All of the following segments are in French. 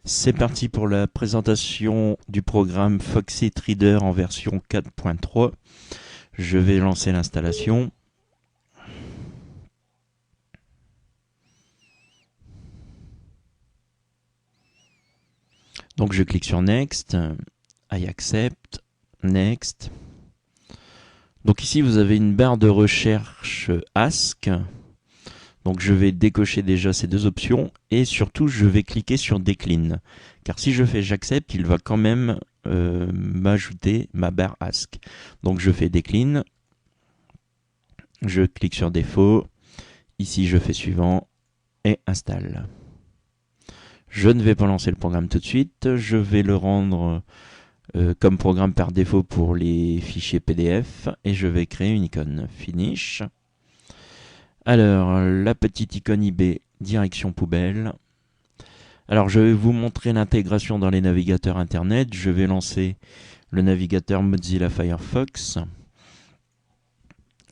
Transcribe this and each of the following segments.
C'est parti pour la présentation du programme Foxit Reader en version 4.3. Je vais lancer l'installation. Donc je clique sur Next, I accept, Next. Donc ici vous avez une barre de recherche Ask. Donc je vais décocher déjà ces deux options et surtout je vais cliquer sur Decline. Car si je fais j'accepte, il va quand même m'ajouter ma barre Ask. Donc je fais Decline, je clique sur Défaut, ici je fais Suivant et Installe. Je ne vais pas lancer le programme tout de suite, je vais le rendre comme programme par défaut pour les fichiers PDF et je vais créer une icône Finish. Alors, la petite icône IB, direction poubelle. Alors, je vais vous montrer l'intégration dans les navigateurs Internet. Je vais lancer le navigateur Mozilla Firefox.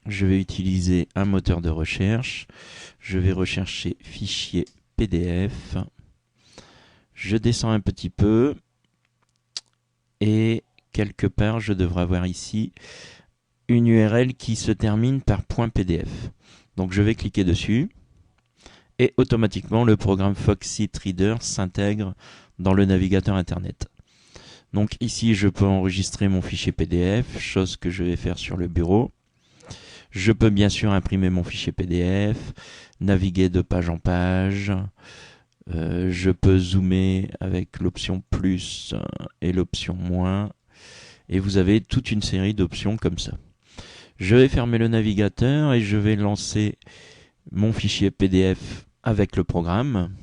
Je vais utiliser un moteur de recherche. Je vais rechercher fichier PDF. Je descends un petit peu. Et quelque part, je devrais avoir ici une URL qui se termine par .pdf. Donc je vais cliquer dessus et automatiquement le programme Foxit Reader s'intègre dans le navigateur internet. Donc ici je peux enregistrer mon fichier PDF, chose que je vais faire sur le bureau. Je peux bien sûr imprimer mon fichier PDF, naviguer de page en page. Je peux zoomer avec l'option plus et l'option moins. Et vous avez toute une série d'options comme ça. Je vais fermer le navigateur et je vais lancer mon fichier PDF avec le programme.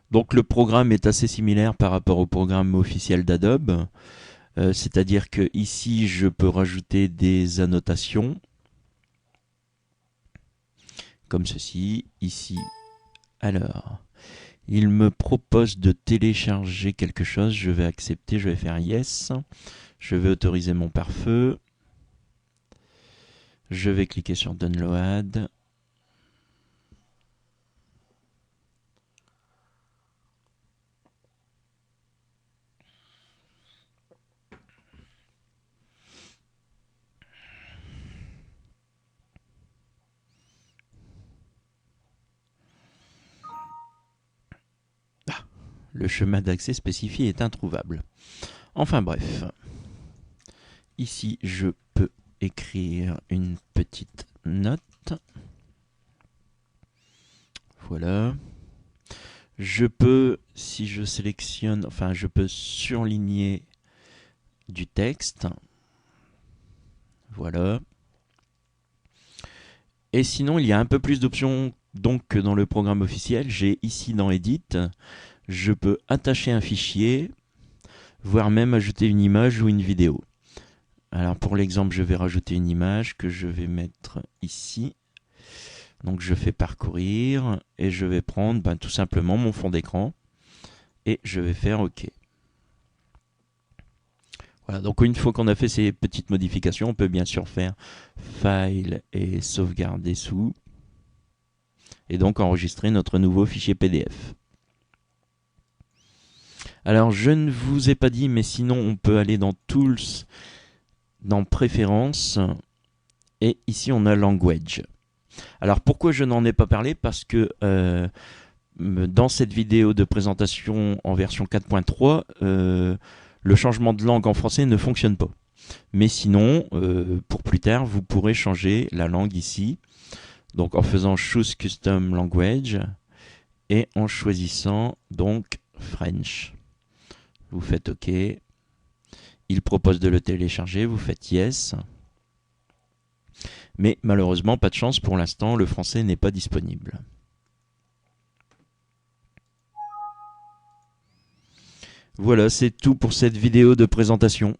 Donc le programme est assez similaire par rapport au programme officiel d'Adobe. C'est-à-dire que ici je peux rajouter des annotations comme ceci, ici. Alors, il me propose de télécharger quelque chose, je vais accepter, je vais faire Yes. Je vais autoriser mon pare-feu. Je vais cliquer sur Download. Le chemin d'accès spécifié est introuvable. Enfin bref. Ici, je peux écrire une petite note. Voilà. Je peux, si je sélectionne, enfin je peux surligner du texte. Voilà. Et sinon, il y a un peu plus d'options donc que dans le programme officiel. J'ai ici dans Edit, je peux attacher un fichier, voire même ajouter une image ou une vidéo. Alors pour l'exemple, je vais rajouter une image que je vais mettre ici. Donc je fais parcourir et je vais prendre tout simplement mon fond d'écran et je vais faire OK. Voilà, donc une fois qu'on a fait ces petites modifications, on peut bien sûr faire File et sauvegarder sous et donc enregistrer notre nouveau fichier PDF. Alors je ne vous ai pas dit, mais sinon on peut aller dans Tools, dans Préférences et ici on a Language. Alors pourquoi je n'en ai pas parlé? Parce que dans cette vidéo de présentation en version 4.3, le changement de langue en français ne fonctionne pas. Mais sinon, pour plus tard, vous pourrez changer la langue ici. Donc en faisant Choose Custom Language et en choisissant donc French. Vous faites OK. Il propose de le télécharger, vous faites Yes. Mais malheureusement, pas de chance, pour l'instant, le français n'est pas disponible. Voilà, c'est tout pour cette vidéo de présentation.